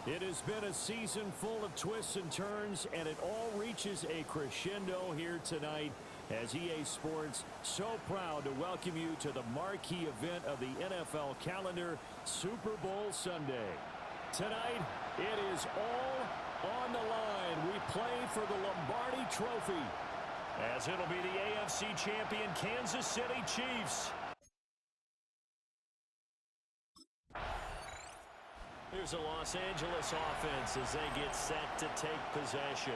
It has been a season full of twists and turns, and it all reaches a crescendo here tonight as EA Sports so proud to welcome you to the marquee event of the NFL calendar, Super Bowl Sunday. Tonight, it is all on the line. We play for the Lombardi Trophy, as it'll be the AFC champion Kansas City Chiefs. Here's a Los Angeles offense as they get set to take possession.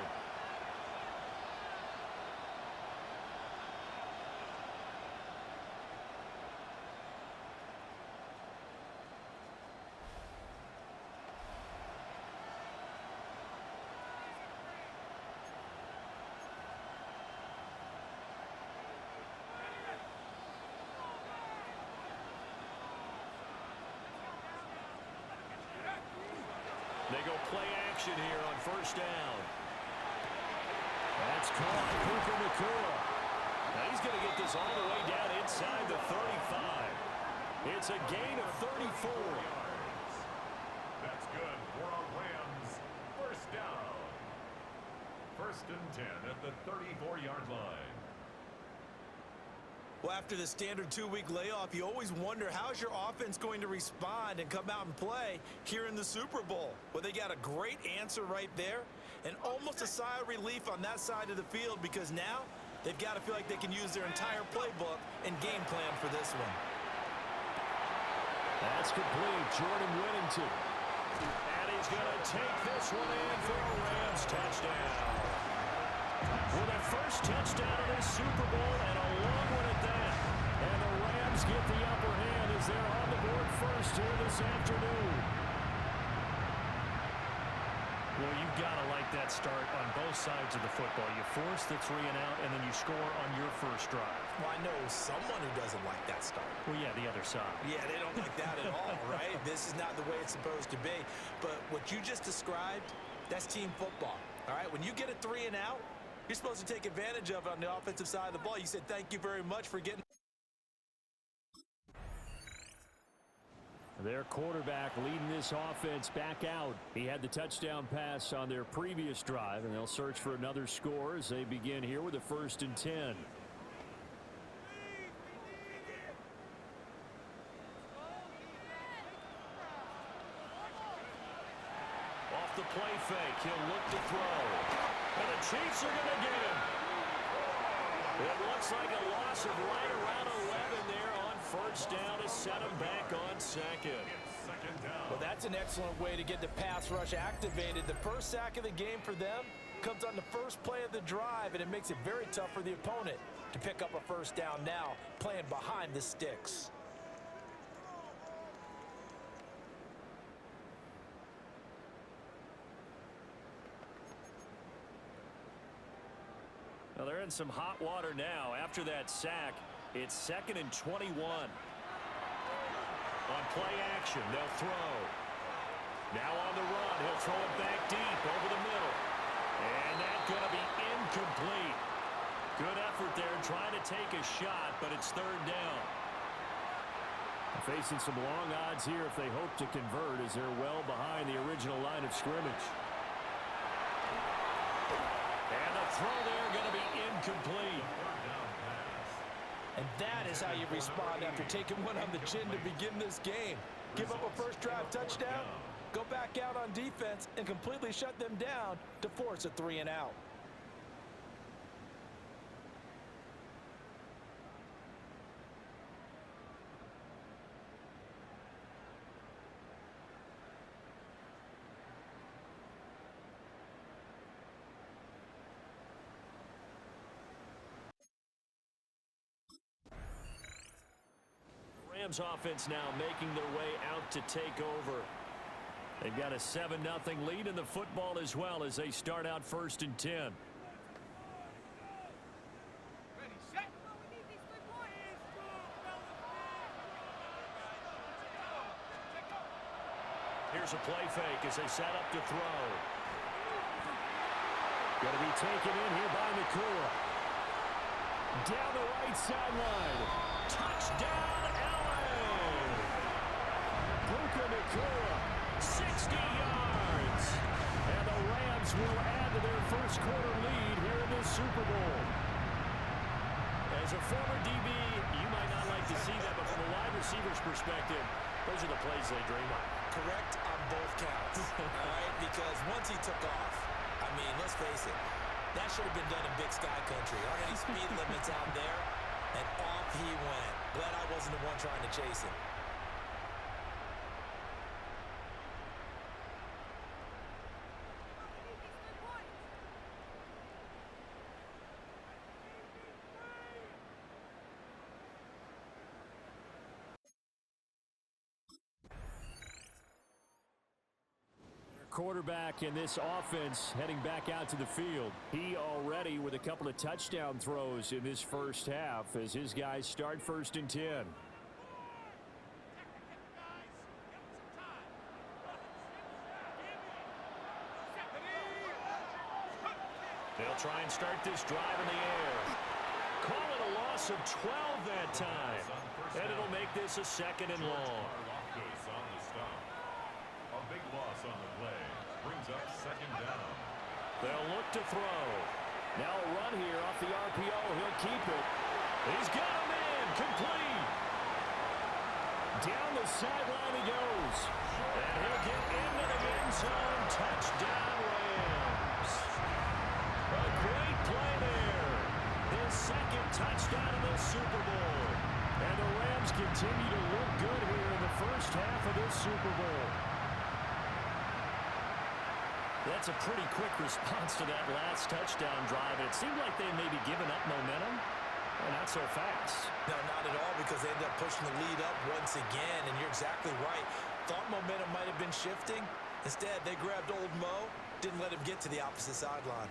They go play action here on first down. That's caught. Puka Nacua. Now he's going to get this all the way down inside the 35. It's a gain of 34. That's good for our Rams. First down. First and 10 at the 34-yard line. Well, after the standard 2-week layoff, you always wonder how's your offense going to respond and come out and play here in the Super Bowl. Well, they got a great answer right there and almost a sigh of relief on that side of the field because now they've got to feel like they can use their entire playbook and game plan for this one. That's complete. Jordan Whittington. And he's going to take this one in for a Rams touchdown. With a first touchdown of this Super Bowl and a long one at that. And the Rams get the upper hand as they're on the board first here this afternoon. Well, you've got to like that start on both sides of the football. You force the 3 and out, and then you score on your first drive. Well, I know someone who doesn't like that start. Well, yeah, the other side. Yeah, they don't like that at all, right? This is not the way it's supposed to be. But what you just described, that's team football, all right? When you get a 3 and out, you're supposed to take advantage of it on the offensive side of the ball. You said thank you very much for getting. Their quarterback leading this offense back out. He had the touchdown pass on their previous drive, and they'll search for another score as they begin here with a first and 10. Off the play fake, he'll look to throw. And the Chiefs are going to get him. It looks like a loss of right around 11 there on first down to set him back on second. Well, that's an excellent way to get the pass rush activated. The first sack of the game for them comes on the first play of the drive, and it makes it very tough for the opponent to pick up a first down now, playing behind the sticks. Well, they're in some hot water now. After that sack, it's 2nd and 21. On play action, they'll throw. Now on the run, he'll throw it back deep over the middle. And that's going to be incomplete. Good effort there trying to take a shot, but it's 3rd down. Facing some long odds here if they hope to convert as they're well behind the original line of scrimmage. And the throw there going to be incomplete. And that is how you respond after taking one on the chin to begin this game. Give up a first drive touchdown, go back out on defense, and completely shut them down to force a 3 and out. Rams offense now making their way out to take over. They've got a 7-0 lead in the football as well as they start out 1st and 10. Here's a play fake as they set up to throw. Going to be taken in here by Nacua. Down the right sideline. Touchdown, LA! Puka Nacua, 60 yards. Super Bowl. As a former DB, you might not like to see that, but from a wide receiver's perspective, those are the plays they dream of. Correct on both counts, all right? Because once he took off, I mean, let's face it, that should have been done in Big Sky Country. Aren't any speed limits out there? And off he went. Glad I wasn't the one trying to chase him. Quarterback in this offense heading back out to the field. He already with a couple of touchdown throws in this first half as his guys start 1st and 10. They'll try and start this drive in the air. Call it a loss of 12 that time. And it'll make this a 2nd and long. A big loss on the play. Brings up 2nd down. They'll look to throw. Now a run here off the RPO. He'll keep it. He's got a man. Complete. Down the sideline he goes. And he'll get into the end zone. Touchdown, Rams. A great play there. His 2nd touchdown of the Super Bowl. And the Rams continue to look good here in the first half of this Super Bowl. That's a pretty quick response to that last touchdown drive. It seemed like they may be giving up momentum. Well, not so fast. No, not at all, because they ended up pushing the lead up once again, and you're exactly right. Thought momentum might have been shifting. Instead, they grabbed old Mo, didn't let him get to the opposite sideline.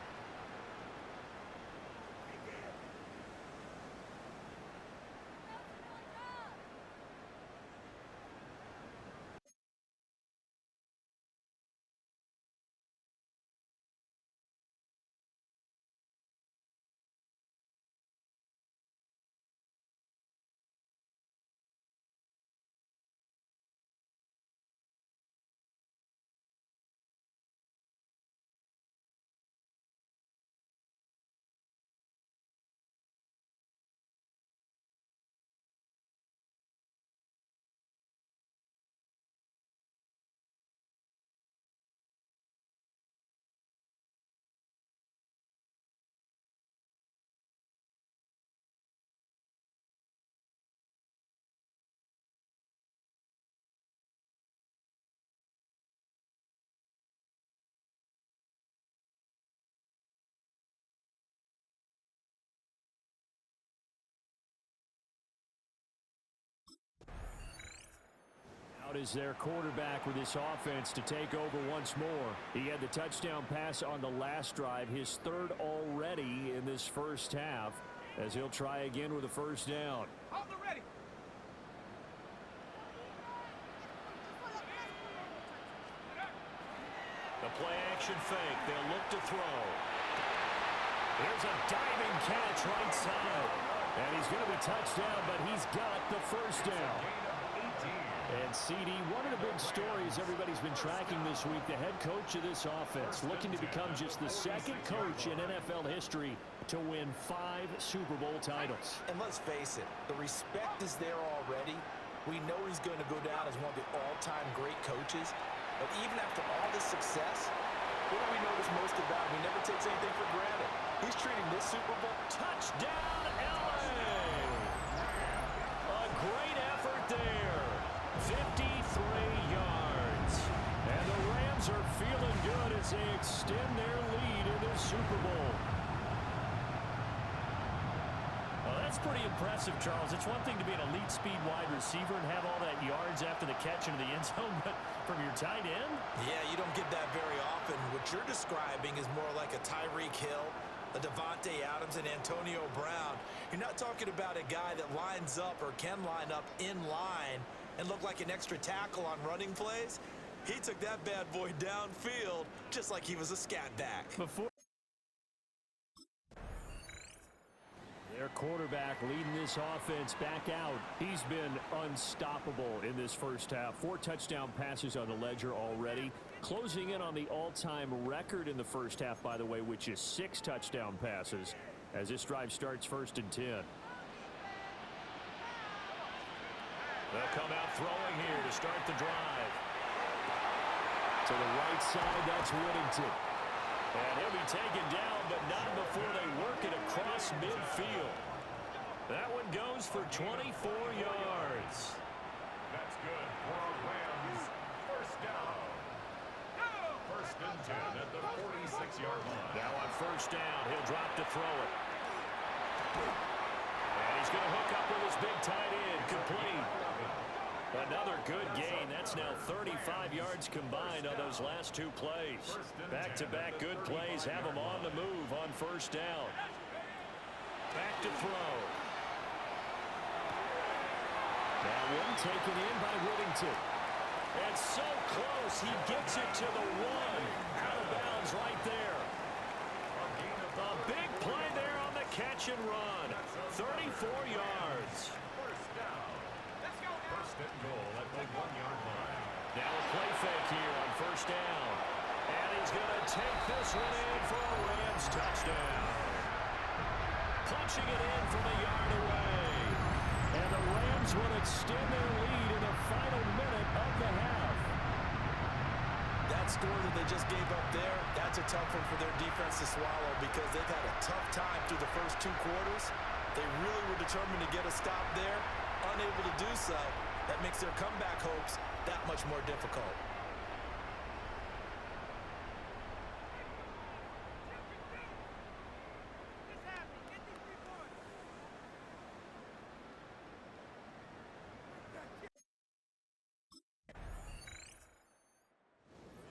Out is their quarterback with this offense to take over once more. He had the touchdown pass on the last drive, his 3rd already in this first half, as he'll try again with a 1st down. Ready. The play action fake. They'll look to throw. Here's a diving catch right side. And he's going to be touched down, but he's got the 1st down. And CD, one of the big stories everybody's been tracking this week, the head coach of this offense, looking to become just the 2nd coach in NFL history to win 5 Super Bowl titles. And let's face it, the respect is there already. We know he's going to go down as one of the all-time great coaches. But even after all this success, what do we notice most about him? He never takes anything for granted. He's treating this Super Bowl touchdown, LA! A great effort there. 53 yards. And the Rams are feeling good as they extend their lead in this Super Bowl. Well, that's pretty impressive, Charles. It's one thing to be an elite speed wide receiver and have all that yards after the catch into the end zone, but from your tight end? Yeah, you don't get that very often. What you're describing is more like a Tyreek Hill, a Devontae Adams, and Antonio Brown. You're not talking about a guy that lines up or can line up in line and look like an extra tackle on running plays. He took that bad boy downfield just like he was a scat back. Their quarterback leading this offense back out. He's been unstoppable in this first half. 4 touchdown passes on the ledger already. Closing in on the all-time record in the first half, by the way, which is 6 touchdown passes. as this drive starts 1st and 10. They'll come out throwing here to start the drive. To the right side, that's Whittington. And he'll be taken down, but not before they work it across midfield. That one goes for 24 yards. That's good for our Rams. First down. First and 10 at the 46-yard line. Now on first down, he'll drop to throw it. And he's going to hook up with his big tight end, complete. Another good gain. That's now 35 yards combined on those last 2 plays. Back-to-back good plays have them on the move on first down. Back to throw. That one taken in by Whittington. And so close, he gets it to the 1. Out of bounds right there. A big play there on the catch and run. 34 yards. First down. First and goal at the 1-yard line. Now a play fake here on first down. And he's going to take this one in for a Rams touchdown. Punching it in from a yard away. And the Rams will extend their lead in the final minute of the half. That score that they just gave up there, that's a tough one for their defense to swallow because they've had a tough time through the first 2 quarters. They really were determined to get a stop there. Unable to do so, that makes their comeback hopes that much more difficult.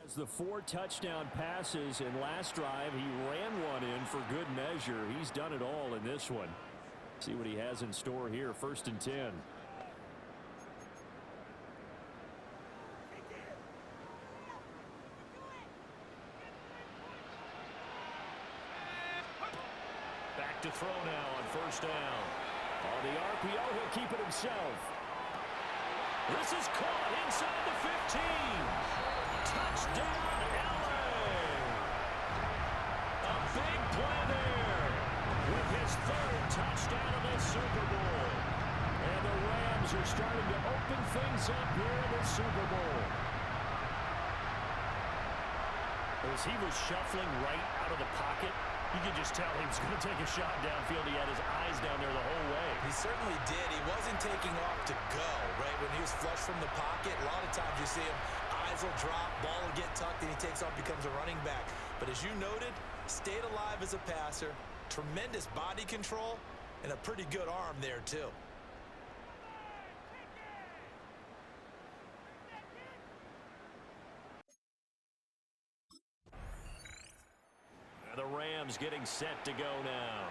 As the 4 touchdown passes in last drive, he ran one in for good measure. He's done it all in this one. See what he has in store here, 1st and 10. Back to throw now on first down. On the RPO, he'll keep it himself. This is caught inside the 15. Touchdown, LA. A big play there with his 3rd touchdown of the Super Bowl. And the Rams are starting to open things up here in the Super Bowl. As he was shuffling right out of the pocket, you could just tell he was going to take a shot downfield. He had his eyes down there the whole way. He certainly did. He wasn't taking off to go, right? When he was flush from the pocket, a lot of times you see him, eyes will drop, ball will get tucked, and he takes off, becomes a running back. But as you noted, stayed alive as a passer, tremendous body control, and a pretty good arm there, too. The Rams getting set to go now.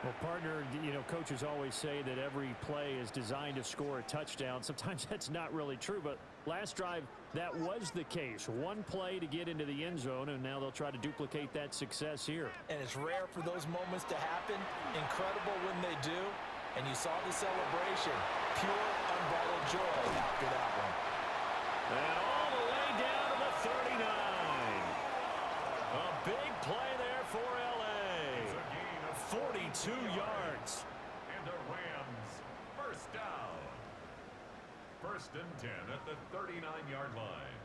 Well, partner, you know, coaches always say that every play is designed to score a touchdown. Sometimes that's not really true, but last drive, that was the case. One play to get into the end zone, and now they'll try to duplicate that success here. And it's rare for those moments to happen. Incredible when they do. And you saw the celebration. Pure, unbridled joy after that one. And all the way down to the 39. A big play there for LA. It's a gain of 42 yards. And the Rams first down. First and 10 at the 39-yard line.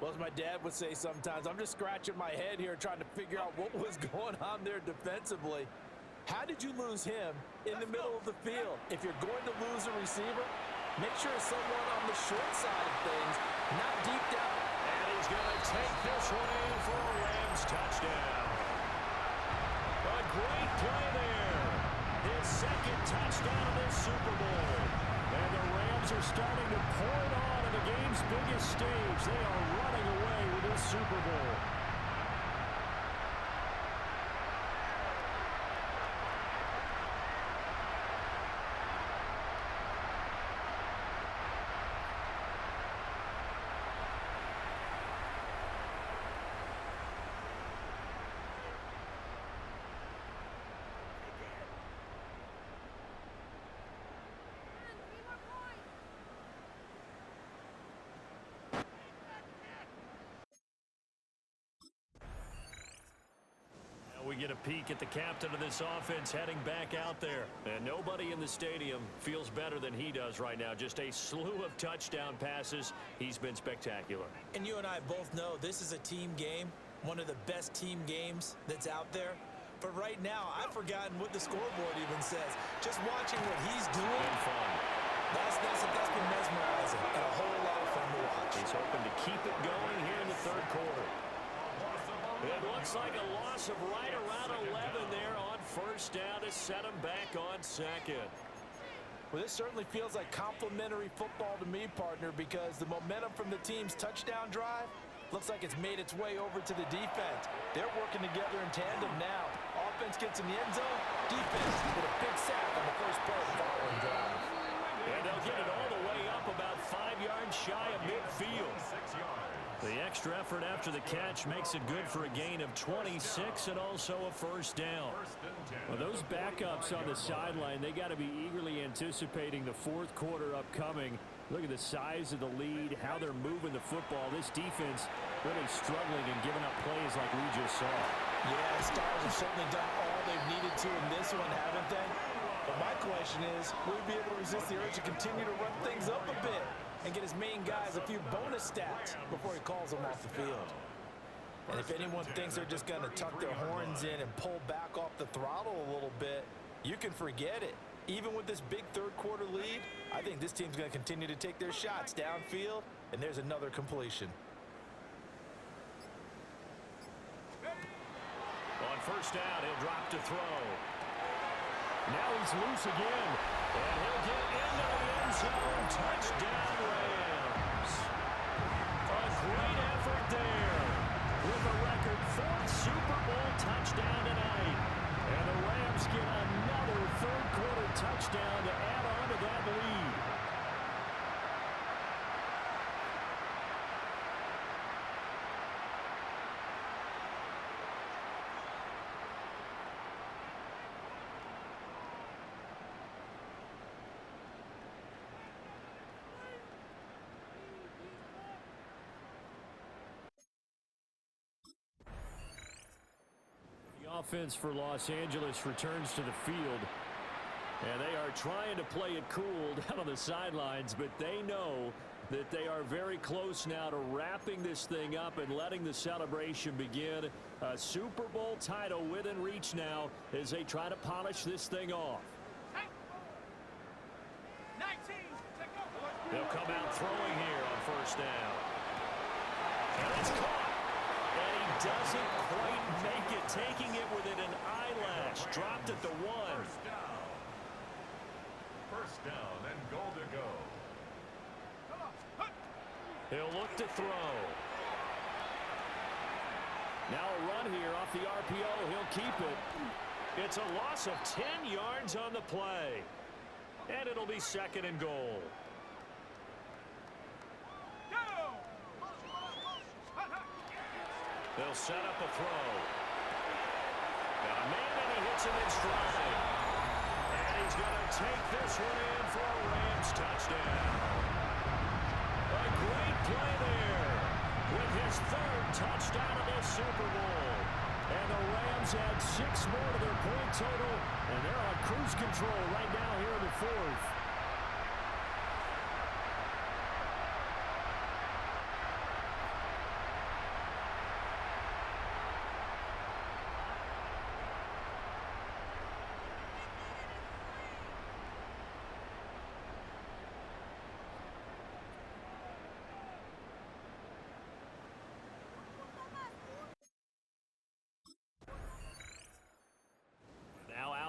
Well, as my dad would say sometimes, I'm just scratching my head here trying to figure out what was going on there defensively. How did you lose him in the middle of the field? If you're going to lose a receiver, make sure it's someone on the short side of things, not deep down. And he's going to take this one in for a Rams touchdown. A great play there. His 2nd touchdown of this Super Bowl. And the Rams are starting to pour it on in the game's biggest stage. They are running away with this Super Bowl. get a peek at the captain of this offense heading back out there. And nobody in the stadium feels better than he does right now. Just a slew of touchdown passes. He's been spectacular. And you and I both know this is a team game, one of the best team games that's out there. But right now, I've forgotten what the scoreboard even says. Just watching what he's doing, that's been mesmerizing and a whole lot of fun to watch. He's hoping to keep it going here in the third quarter. It looks like a loss of right around 11 there on first down to set him back on second. Well, this certainly feels like complimentary football to me, partner, because the momentum from the team's touchdown drive looks like it's made its way over to the defense. They're working together in tandem now. Offense gets in the end zone. Defense with a big sack on the first play of the following drive. And they'll get it all the way up about 5 yards shy of midfield. The extra effort after the catch makes it good for a gain of 26 and also a first down. Well, those backups on the sideline, they got to be eagerly anticipating the fourth quarter upcoming. Look at the size of the lead, how they're moving the football. This defense really struggling and giving up plays like we just saw. Yeah, the Stars have certainly done all they've needed to in this one, haven't they? But my question is, will he be able to resist the urge to continue to run things up a bit and get his main guys a few bonus stats before he calls them off the field? And if anyone thinks they're just going to tuck their horns in and pull back off the throttle a little bit, you can forget it. Even with this big third quarter lead, I think this team's going to continue to take their shots downfield, and there's another completion. On first down, he'll drop to throw. Now he's loose again. And he'll get into the end zone. Touchdown, Rams. A great effort there. With a record 4th Super Bowl touchdown tonight. And the Rams get another third quarter touchdown to add on to that lead. Offense for Los Angeles returns to the field, and they are trying to play it cool down on the sidelines, but they know that they are very close now to wrapping this thing up and letting the celebration begin. A Super Bowl title within reach now as they try to polish this thing off. They'll come out throwing here on first down. And it's caught. And he doesn't quite make it, taking it within an eyelash. Dropped at the 1. First down and goal to go. He'll look to throw. Now a run here off the RPO. He'll keep it. It's a loss of 10 yards on the play. And it'll be second and goal. They'll set up a throw. Got a man and he hits him in stride. And he's going to take this one in for a Rams touchdown. A great play there with his 3rd touchdown of this Super Bowl. And the Rams add 6 more to their point total, and they're on cruise control right now here in the 4th.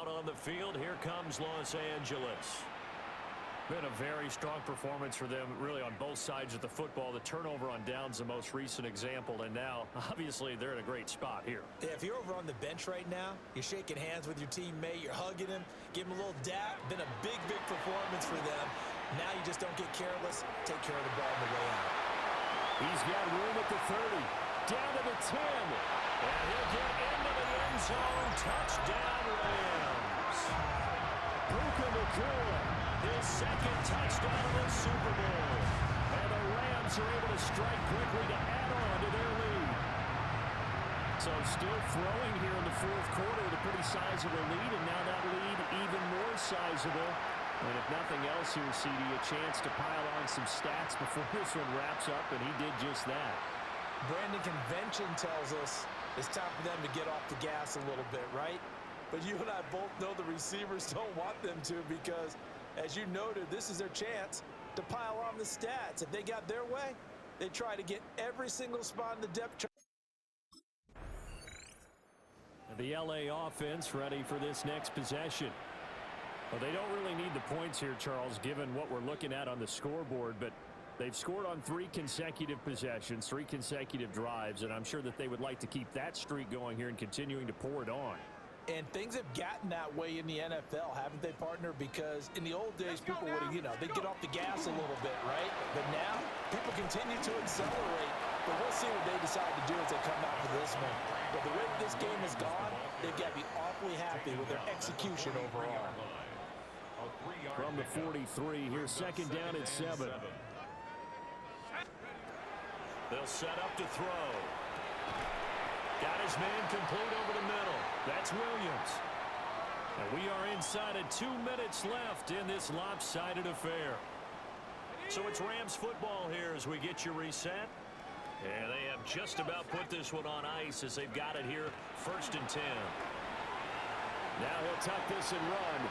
On the field, here comes Los Angeles. Been a very strong performance for them, really, on both sides of the football. The turnover on downs, the most recent example, and now, obviously, they're in a great spot here. Yeah, if you're over on the bench right now, you're shaking hands with your teammate, you're hugging him, give him a little dap. Been a big, big performance for them. Now you just don't get careless. Take care of the ball on the way out. He's got room at the 30, down to the 10. And he'll get into the end zone. Touchdown, Rams. Puka Nacua, his 2nd touchdown of the Super Bowl. And the Rams are able to strike quickly to add on to their lead. So still throwing here in the fourth quarter with a pretty sizable lead, and now that lead even more sizable. And if nothing else here, CD, a chance to pile on some stats before this one wraps up, and he did just that. Brandon, convention tells us it's time for them to get off the gas a little bit, right? But you and I both know the receivers don't want them to because, as you noted, this is their chance to pile on the stats. If they got their way, they try to get every single spot in the depth chart. The LA offense ready for this next possession. Well, they don't really need the points here, Charles, given what we're looking at on the scoreboard, but they've scored on 3 consecutive possessions, 3 consecutive drives, and I'm sure that they would like to keep that streak going here and continuing to pour it on. And things have gotten that way in the NFL, haven't they, partner? Because in the old days, people would have, they'd get off the gas a little bit, right? But now, people continue to accelerate. But we'll see what they decide to do as they come out for this one. But the way that this game has gone, they've got to be awfully happy with their execution overall. From the 43, here's second down at 7. They'll set up to throw. Got his man complete over the middle. That's Williams. And we are inside of 2 minutes left in this lopsided affair. So it's Rams football here as we get you reset. And they have just about put this one on ice as they've got it here, 1st and 10. Now he'll tuck this and run.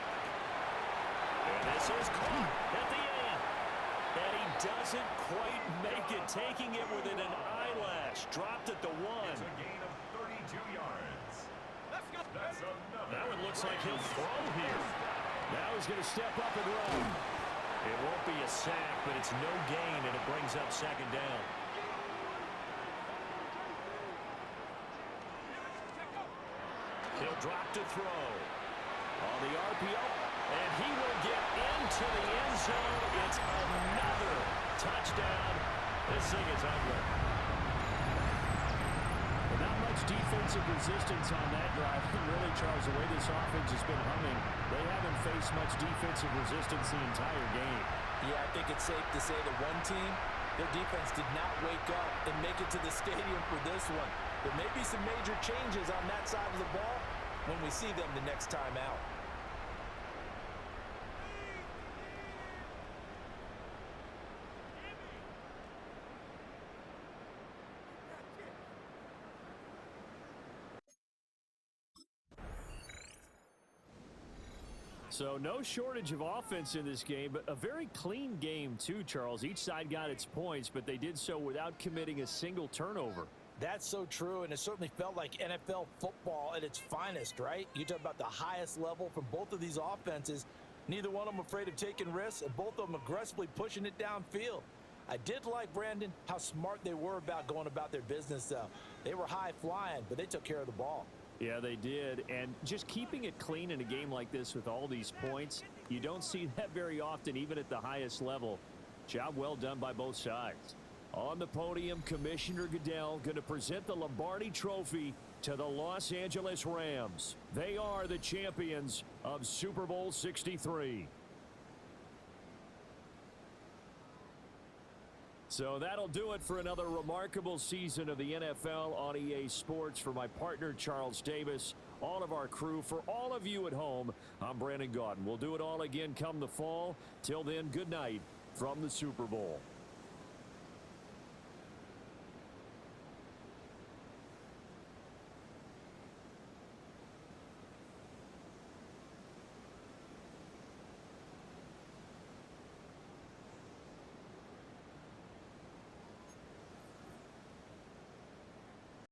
And this is caught at the end. And he doesn't quite make it, taking it within an eyelash. Dropped at the 1. It's a gain of 32 yards. That's another. That one looks like he'll throw here. Now he's going to step up and run. It won't be a sack, but it's no gain, and it brings up 2nd down. He'll drop to throw. On the RPO, and he will get into the end zone. It's another touchdown. This thing is ugly. Well, not much defensive resistance on that drive. Really, Charles, the way this offense has been humming, they haven't faced much defensive resistance the entire game. Yeah, I think it's safe to say that one team, their defense did not wake up and make it to the stadium for this one. There may be some major changes on that side of the ball when we see them the next time out. So no shortage of offense in this game, but a very clean game too, Charles. Each side got its points, but they did so without committing a single turnover. That's so true, and it certainly felt like NFL football at its finest, right? You talk about the highest level from both of these offenses. Neither one of them afraid of taking risks, and both of them aggressively pushing it downfield. I did like, Brandon, how smart they were about going about their business, though. They were high-flying, but they took care of the ball. Yeah, they did, and just keeping it clean in a game like this with all these points, you don't see that very often, even at the highest level. Job well done by both sides. On the podium, Commissioner Goodell going to present the Lombardi Trophy to the Los Angeles Rams. They are the champions of Super Bowl 63. So that'll do it for another remarkable season of the NFL on EA Sports. For my partner, Charles Davis, all of our crew, for all of you at home, I'm Brandon Gaudin. We'll do it all again come the fall. Till then, good night from the Super Bowl.